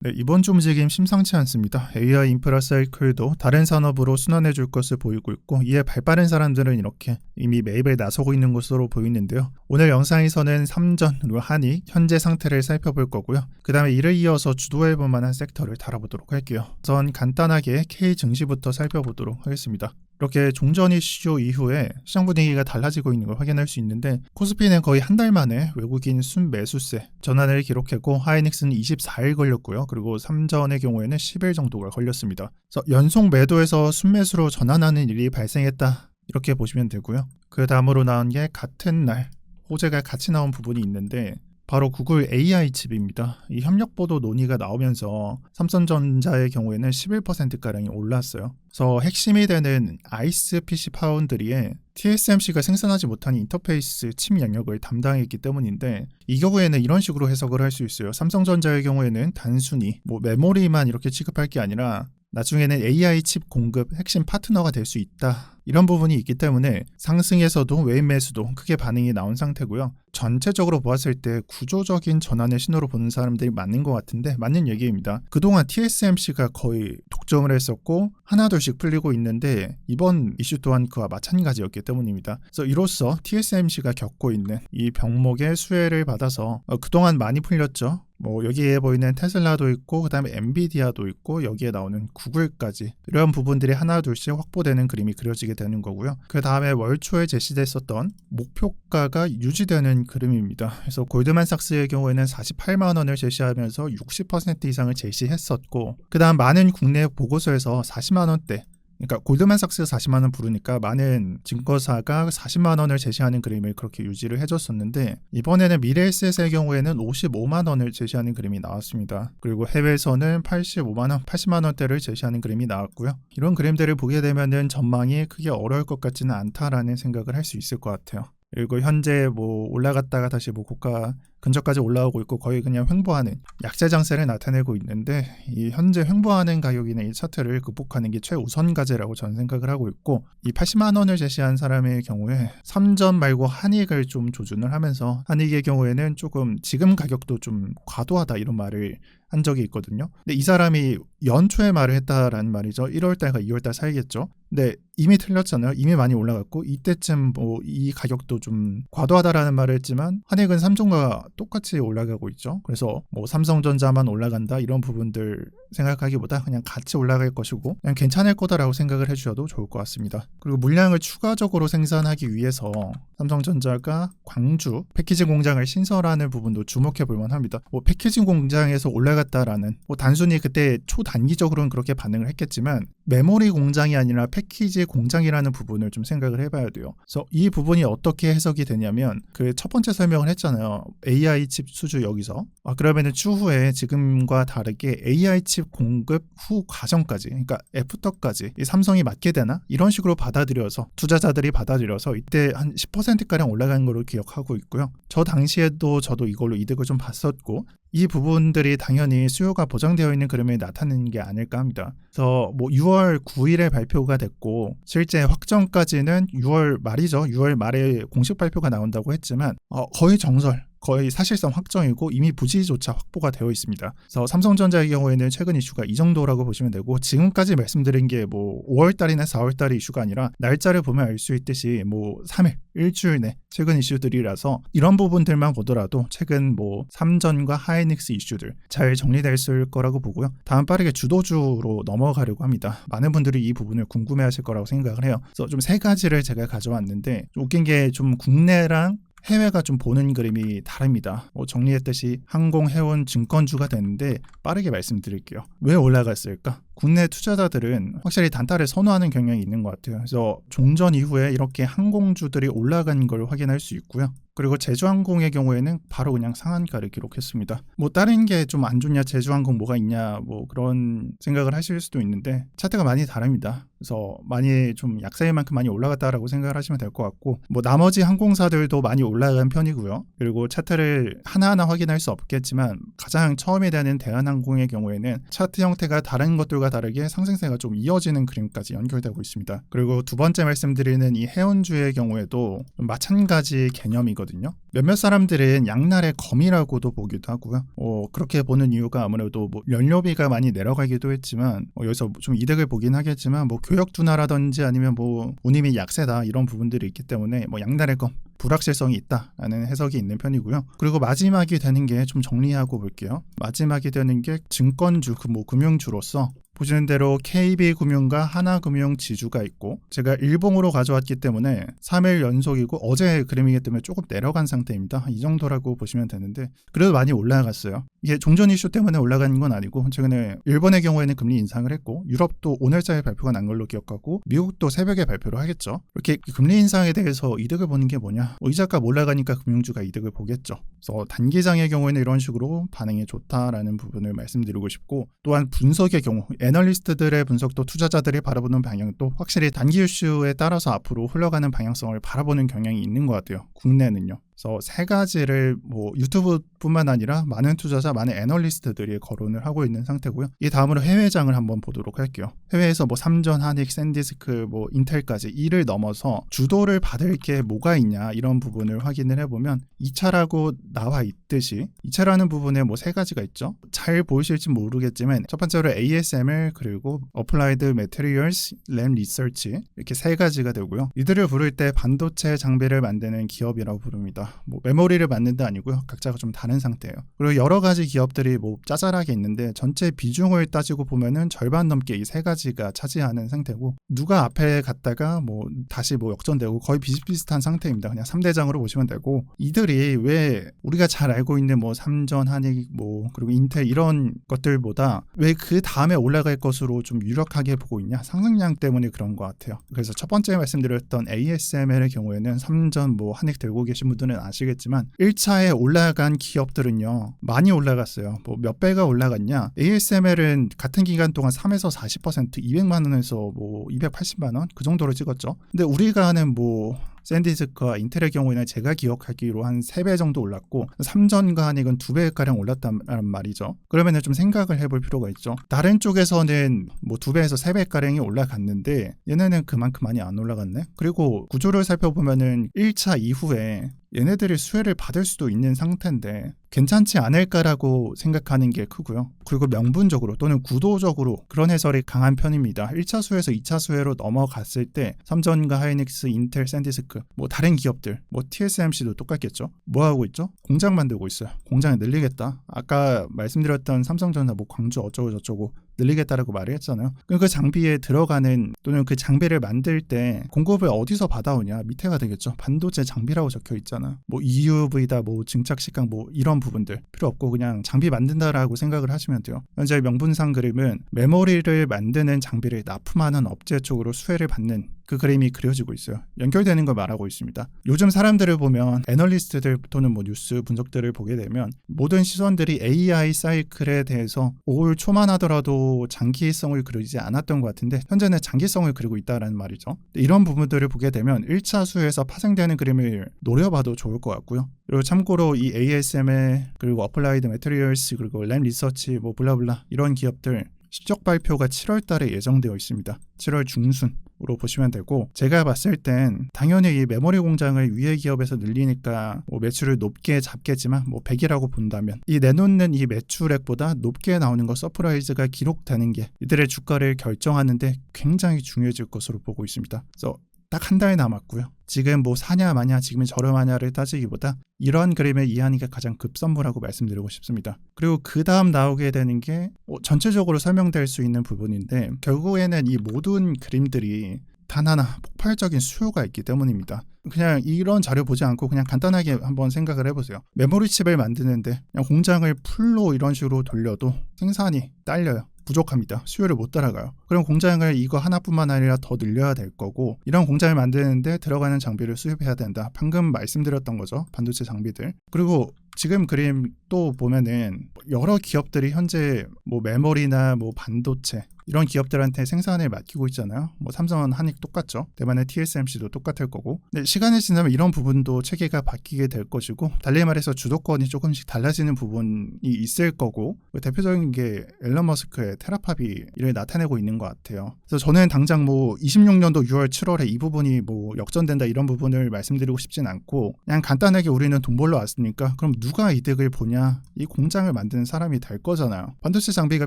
네, 이번 주 움직임 심상치 않습니다. AI 인프라 사이클도 다른 산업으로 순환해 줄 것을 보이고 있고, 이에 발빠른 사람들은 이렇게 이미 매입에 나서고 있는 것으로 보이는데요. 오늘 영상에서는 삼전, 그리고 한익, 현재 상태를 살펴볼 거고요. 그 다음에 이를 이어서 주도해 볼 만한 섹터를 다뤄보도록 할게요. 우선 간단하게 K 증시부터 살펴보도록 하겠습니다. 이렇게 종전 이슈 이후에 시장 분위기가 달라지고 있는 걸 확인할 수 있는데, 코스피는 거의 한 달 만에 외국인 순매수세 전환을 기록했고, 하이닉스는 24일 걸렸고요. 그리고 삼전의 경우에는 10일 정도가 걸렸습니다. 그래서 연속 매도에서 순매수로 전환하는 일이 발생했다, 이렇게 보시면 되고요. 그 다음으로 나온 게 같은 날 호재가 같이 나온 부분이 있는데, 바로 구글 AI 칩입니다. 이 협력 보도 논의가 나오면서 삼성전자의 경우에는 11%가량이 올랐어요. 그래서 핵심이 되는 아이스 PC 파운드리에 TSMC가 생산하지 못한 인터페이스 칩 영역을 담당했기 때문인데, 이 경우에는 이런 식으로 해석을 할 수 있어요. 삼성전자의 경우에는 단순히 메모리만 이렇게 취급할 게 아니라 나중에는 AI 칩 공급 핵심 파트너가 될 수 있다, 이런 부분이 있기 때문에 상승에서도 외인 매수도 크게 반응이 나온 상태고요. 전체적으로 보았을 때 구조적인 전환의 신호로 보는 사람들이 많은 것 같은데, 맞는 얘기입니다. 그동안 TSMC가 거의 독점을 했었고 하나둘씩 풀리고 있는데, 이번 이슈 또한 그와 마찬가지였기 때문입니다. 그래서 이로써 TSMC가 겪고 있는 이 병목의 수혜를 받아서 그동안 많이 풀렸죠. 여기에 보이는 테슬라도 있고, 그 다음에 엔비디아도 있고, 여기에 나오는 구글까지, 이런 부분들이 하나둘씩 확보되는 그림이 그려지게 되는 거고요. 그 다음에 월초에 제시됐었던 목표가가 유지되는 그림입니다. 그래서 골드만삭스의 경우에는 48만 원을 제시하면서 60% 이상을 제시했었고, 그 다음 많은 국내 보고서에서 40만 원대, 그러니까 골드만삭스가 40만 원 부르니까 많은 증권사가 40만 원을 제시하는 그림을 그렇게 유지를 해줬었는데, 이번에는 미래에셋의 경우에는 55만 원을 제시하는 그림이 나왔습니다. 그리고 해외에서는 85만 원, 80만 원대를 제시하는 그림이 나왔고요. 이런 그림들을 보게 되면은 전망이 크게 어려울 것 같지는 않다라는 생각을 할 수 있을 것 같아요. 그리고 현재 올라갔다가 다시 고가 근처까지 올라오고 있고, 거의 그냥 횡보하는 약세 장세를 나타내고 있는데, 이 현재 횡보하는 가격이나 이 차트를 극복하는 게 최우선 과제라고 저는 생각을 하고 있고, 이 80만 원을 제시한 사람의 경우에 삼전 말고 한익을 좀 조준을 하면서, 한익의 경우에는 조금 지금 가격도 좀 과도하다, 이런 말을 한 적이 있거든요. 근데 이 사람이 연초에 말을 했다라는 말이죠. 1월달과 2월달 사이겠죠. 근데 이미 틀렸잖아요. 이미 많이 올라갔고, 이때쯤 이 가격도 좀 과도하다라는 말을 했지만, 한익은 삼성과 똑같이 올라가고 있죠. 그래서 삼성전자만 올라간다, 이런 부분들 생각하기보다 그냥 같이 올라갈 것이고 그냥 괜찮을 거다라고 생각을 해주셔도 좋을 것 같습니다. 그리고 물량을 추가적으로 생산하기 위해서 삼성전자가 광주 패키징 공장을 신설하는 부분도 주목해 볼 만합니다. 패키징 공장에서 올라갔다라는, 단순히 그때 초단기적으로는 그렇게 반응을 했겠지만, 메모리 공장이 아니라 패키지 공장이라는 부분을 좀 생각을 해봐야 돼요. 그래서 이 부분이 어떻게 해석이 되냐면, 그 첫 번째 설명을 했잖아요. AI 칩 수주 여기서. 그러면은 추후에 지금과 다르게 AI 칩 공급 후 과정까지, 그러니까 애프터까지 이 삼성이 맡게 되나? 이런 식으로 받아들여서, 투자자들이 받아들여서 이때 한 10%가량 올라간 걸로 기억하고 있고요. 저 당시에도 저도 이걸로 이득을 좀 봤었고, 이 부분들이 당연히 수요가 보장되어 있는 그림에 나타내는 게 아닐까 합니다. 그래서 6월 9일에 발표가 됐고, 실제 확정까지는 6월 말이죠. 6월 말에 공식 발표가 나온다고 했지만 거의 정설, 거의 사실상 확정이고 이미 부지조차 확보가 되어 있습니다. 그래서 삼성전자의 경우에는 최근 이슈가 이 정도라고 보시면 되고, 지금까지 말씀드린 게 5월달이나 4월달의 이슈가 아니라 날짜를 보면 알 수 있듯이 3일, 일주일 내 최근 이슈들이라서, 이런 부분들만 보더라도 최근 삼전과 하이닉스 이슈들 잘 정리됐을 거라고 보고요. 다음 빠르게 주도주로 넘어가려고 합니다. 많은 분들이 이 부분을 궁금해하실 거라고 생각을 해요. 그래서 좀 세 가지를 제가 가져왔는데, 웃긴 게 좀 국내랑 해외가 좀 보는 그림이 다릅니다. 정리했듯이 항공, 해운, 증권주가 되는데, 빠르게 말씀드릴게요. 왜 올라갔을까? 국내 투자자들은 확실히 단타를 선호하는 경향이 있는 것 같아요. 그래서 종전 이후에 이렇게 항공주들이 올라간 걸 확인할 수 있고요. 그리고 제주항공의 경우에는 바로 그냥 상한가를 기록했습니다. 다른 게 좀 안 좋냐, 제주항공 뭐가 있냐, 그런 생각을 하실 수도 있는데, 차트가 많이 다릅니다. 그래서 많이 좀 약세일 만큼 많이 올라갔다라고 생각을 하시면 될 것 같고, 나머지 항공사들도 많이 올라간 편이고요. 그리고 차트를 하나하나 확인할 수 없겠지만, 가장 처음에 되는 대한항공의 경우에는 차트 형태가 다른 것들과 그림과 다르게 상승세가 좀 이어지는 그림까지 연결되고 있습니다. 그리고 두 번째 말씀드리는 이 해운주의 경우에도 마찬가지 개념이거든요. 몇몇 사람들은 양날의 검이라고도 보기도 하고요. 그렇게 보는 이유가 아무래도 뭐 연료비가 많이 내려가기도 했지만 여기서 좀 이득을 보긴 하겠지만 뭐 교역 둔화라든지 아니면 뭐 운임이 약세다 이런 부분들이 있기 때문에 뭐 양날의 검 불확실성이 있다라는 해석이 있는 편이고요. 그리고 마지막이 되는 게 좀 정리하고 볼게요. 마지막이 되는 게 증권주, 뭐 금융주로서 보시는 대로 KB금융과 하나금융 지주가 있고 제가 일봉으로 가져왔기 때문에 3일 연속이고 어제 그림이기 때문에 조금 내려간 상태입니다. 이 정도라고 보시면 되는데 그래도 많이 올라갔어요. 이게 종전 이슈 때문에 올라간 건 아니고 최근에 일본의 경우에는 금리 인상을 했고 유럽도 오늘자에 발표가 난 걸로 기억하고 미국도 새벽에 발표를 하겠죠. 이렇게 금리 인상에 대해서 이득을 보는 게 뭐냐? 이자값 올라가니까 금융주가 이득을 보겠죠. 그래서 단기장의 경우에는 이런 식으로 반응이 좋다라는 부분을 말씀드리고 싶고 또한 분석의 경우 애널리스트들의 분석도 투자자들이 바라보는 방향도 확실히 단기 이슈에 따라서 앞으로 흘러가는 방향성을 바라보는 경향이 있는 것 같아요. 국내는요. 그래서 세 가지를 뭐 유튜브뿐만 아니라 많은 투자자, 많은 애널리스트들이 거론을 하고 있는 상태고요. 이 다음으로 해외장을 한번 보도록 할게요. 해외에서 뭐 삼전, 한익, 샌디스크, 뭐 인텔까지 이를 넘어서 주도를 받을 게 뭐가 있냐 이런 부분을 확인을 해보면 2차라고 나와 있듯이 2차라는 부분에 뭐 세 가지가 있죠. 잘 보이실지 모르겠지만 첫 번째로 ASML 그리고 Applied Materials, Lam Research 이렇게 세 가지가 되고요. 이들을 부를 때 반도체 장비를 만드는 기업이라고 부릅니다. 뭐 메모리를 만든다 아니고요. 각자가 좀 다른 상태예요. 그리고 여러 가지 기업들이 뭐 짜잘하게 있는데 전체 비중을 따지고 보면은 절반 넘게 이 세 가지가 차지하는 상태고 누가 앞에 갔다가 뭐 다시 뭐 역전되고 거의 비슷비슷한 상태입니다. 그냥 3대장으로 보시면 되고 이들이 왜 우리가 잘 알고 있는 뭐 삼전, 한익 뭐 그리고 인텔 이런 것들보다 왜 그 다음에 올라갈 것으로 좀 유력하게 보고 있냐? 상승량 때문에 그런 것 같아요. 그래서 첫 번째 말씀드렸던 ASML의 경우에는 삼전 뭐 한익 들고 계신 분들은 아시겠지만 1차에 올라간 기업들은요 많이 올라갔어요. 뭐 몇 배가 올라갔냐? ASML은 같은 기간 동안 3에서 40% 200만 원에서 뭐 280만 원 그 정도로 찍었죠. 근데 우리가 하는 뭐 샌디스크와 인텔의 경우에는 제가 기억하기로 한 3배 정도 올랐고 삼전과 한익은 2배가량 올랐단 말이죠. 그러면 좀 생각을 해볼 필요가 있죠. 다른 쪽에서는 뭐 2배에서 3배가량이 올라갔는데 얘네는 그만큼 많이 안 올라갔네. 그리고 구조를 살펴보면은 1차 이후에 얘네들이 수혜를 받을 수도 있는 상태인데 괜찮지 않을까라고 생각하는 게 크고요. 그리고 명분적으로 또는 구도적으로 그런 해설이 강한 편입니다. 1차 수혜에서 2차 수혜로 넘어갔을 때 삼전과 하이닉스, 인텔, 샌디스크 뭐 다른 기업들 뭐 TSMC도 똑같겠죠. 뭐 하고 있죠? 공장 만들고 있어요. 공장을 늘리겠다. 아까 말씀드렸던 삼성전자 뭐 광주 어쩌고 저쩌고 늘리겠다라고 말을 했잖아요. 그 장비에 들어가는 또는 그 장비를 만들 때 공급을 어디서 받아오냐? 밑에가 되겠죠. 반도체 장비라고 적혀 있잖아. 뭐 EUV다, 뭐 증착식강 뭐 이런 부분들 필요 없고 그냥 장비 만든다라고 생각을 하시면 돼요. 현재 명분상 그림은 메모리를 만드는 장비를 납품하는 업체 쪽으로 수혜를 받는 그 그림이 그려지고 있어요. 연결되는 걸 말하고 있습니다. 요즘 사람들을 보면 애널리스트들 또는 뭐 뉴스 분석들을 보게 되면 모든 시선들이 AI 사이클에 대해서 올 초만 하더라도 장기성을 그리지 않았던 것 같은데 현재는 장기성을 그리고 있다는 말이죠. 이런 부분들을 보게 되면 1차 수에서 파생되는 그림을 노려봐도 좋을 것 같고요. 그리고 참고로 이 ASML 그리고 Applied Materials 그리고 Lam Research 뭐 블라블라 이런 기업들 실적 발표가 7월 달에 예정되어 있습니다. 7월 중순으로 보시면 되고 제가 봤을 땐 당연히 이 메모리 공장을 위에 기업에서 늘리니까 뭐 매출을 높게 잡겠지만 뭐 100이라고 본다면 이 내놓는 이 매출액보다 높게 나오는 거 서프라이즈가 기록되는 게 이들의 주가를 결정하는데 굉장히 중요해질 것으로 보고 있습니다. 그래서 딱 한 달 남았고요. 지금 뭐 사냐 마냐 지금은 저렴하냐를 따지기보다 이런 그림을 이해하는 게 가장 급선무라고 말씀드리고 싶습니다. 그리고 그 다음 나오게 되는 게 전체적으로 설명될 수 있는 부분인데 결국에는 이 모든 그림들이 단 하나 폭발적인 수요가 있기 때문입니다. 그냥 이런 자료 보지 않고 그냥 간단하게 한번 생각을 해보세요. 메모리 칩을 만드는데 그냥 공장을 풀로 이런 식으로 돌려도 생산이 딸려요. 부족합니다. 수요를 못 따라가요. 그럼 공장을 이거 하나뿐만 아니라 더 늘려야 될 거고 이런 공장을 만드는데 들어가는 장비를 수입해야 된다. 방금 말씀드렸던 거죠. 반도체 장비들. 그리고 지금 그림 또 보면은 여러 기업들이 현재 뭐 메모리나 뭐 반도체 이런 기업들한테 생산을 맡기고 있잖아요. 뭐 삼성은 한익 똑같죠. 대만의 TSMC도 똑같을 거고. 근데 시간이 지나면 이런 부분도 체계가 바뀌게 될 것이고 달리 말해서 주도권이 조금씩 달라지는 부분이 있을 거고 대표적인 게 앨런 머스크의 테라파비 이를 나타내고 있는 것 같아요. 그래서 저는 당장 뭐 26년도 6월 7월에 이 부분이 뭐 역전된다 이런 부분을 말씀드리고 싶진 않고 그냥 간단하게 우리는 돈 벌러 왔으니까 그럼 누가 이득을 보냐? 이 공장을 만드는 사람이 될 거잖아요. 반도체 장비가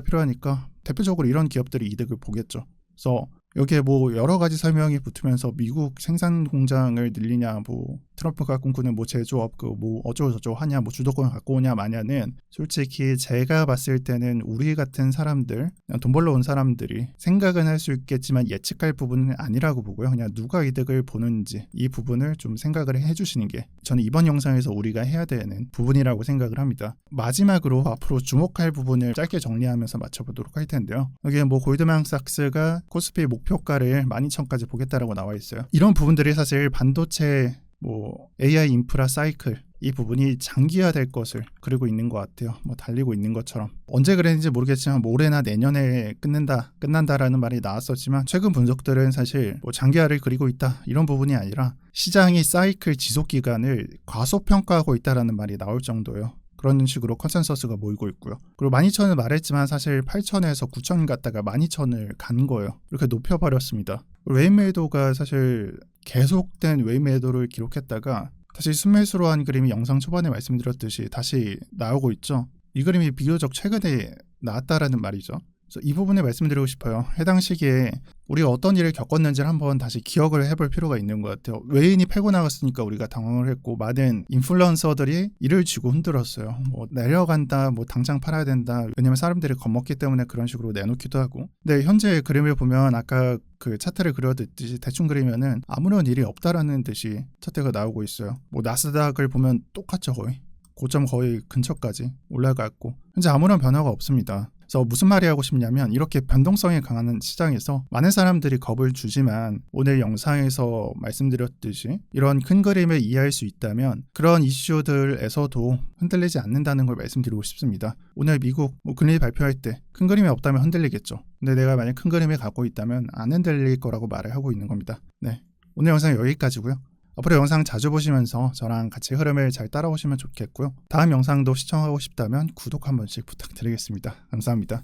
필요하니까 대표적으로 이런 기업들이 이득을 보겠죠. 그래서 여기에 뭐 여러 가지 설명이 붙으면서 미국 생산 공장을 늘리냐, 뭐 트럼프가 꿈꾸는 뭐 제조업 그 뭐 어쩌고 저쩌고 하냐, 뭐 주도권 갖고 오냐 마냐는 솔직히 제가 봤을 때는 우리 같은 사람들, 그냥 돈 벌러 온 사람들이 생각은 할 수 있겠지만 예측할 부분은 아니라고 보고요. 그냥 누가 이득을 보는지 이 부분을 좀 생각을 해주시는 게 저는 이번 영상에서 우리가 해야 되는 부분이라고 생각을 합니다. 마지막으로 앞으로 주목할 부분을 짧게 정리하면서 맞춰보도록 할 텐데요. 여기에 뭐 골드만삭스가 코스피 목표가를 12,000까지 보겠다라고 나와 있어요. 이런 부분들이 사실 반도체 뭐 AI 인프라 사이클 이 부분이 장기화될 것을 그리고 있는 것 같아요. 뭐 달리고 있는 것처럼 언제 그랬는지 모르겠지만 뭐 올해나 내년에 끝난다라는 말이 나왔었지만 최근 분석들은 사실 뭐 장기화를 그리고 있다 이런 부분이 아니라 시장이 사이클 지속 기간을 과소평가하고 있다라는 말이 나올 정도예요. 그런 식으로 컨센서스가 모이고 있고요. 그리고 12,000을 말했지만 사실 8,000에서 9,000 갔다가 12,000을 간 거예요. 이렇게 높여버렸습니다. 웨인 매도가 사실 계속된 웨인 매도를 기록했다가 다시 순매수로 한 그림이 영상 초반에 말씀드렸듯이 다시 나오고 있죠. 이 그림이 비교적 최근에 나왔다라는 말이죠. 그래서 이 부분을 말씀드리고 싶어요. 해당 시기에 우리가 어떤 일을 겪었는지를 한번 다시 기억을 해볼 필요가 있는 것 같아요. 외인이 패고 나갔으니까 우리가 당황을 했고 많은 인플루언서들이 이를 쥐고 흔들었어요. 뭐 내려간다, 뭐 당장 팔아야 된다. 왜냐면 사람들이 겁먹기 때문에 그런 식으로 내놓기도 하고. 근데 현재 그림을 보면 아까 그 차트를 그려듯이 대충 그리면은 아무런 일이 없다라는 듯이 차트가 나오고 있어요. 뭐 나스닥을 보면 똑같죠 거의. 고점 거의 근처까지 올라갔고 현재 아무런 변화가 없습니다. 그래서 무슨 말이 하고 싶냐면 이렇게 변동성이 강한 시장에서 많은 사람들이 겁을 주지만 오늘 영상에서 말씀드렸듯이 이런 큰 그림을 이해할 수 있다면 그런 이슈들에서도 흔들리지 않는다는 걸 말씀드리고 싶습니다. 오늘 미국 금리 발표할 때 큰 그림이 없다면 흔들리겠죠. 근데 내가 만약 큰 그림을 갖고 있다면 안 흔들릴 거라고 말을 하고 있는 겁니다. 네, 오늘 영상 여기까지고요. 앞으로 영상 자주 보시면서 저랑 같이 흐름을 잘 따라오시면 좋겠고요. 다음 영상도 시청하고 싶다면 구독 한 번씩 부탁드리겠습니다. 감사합니다.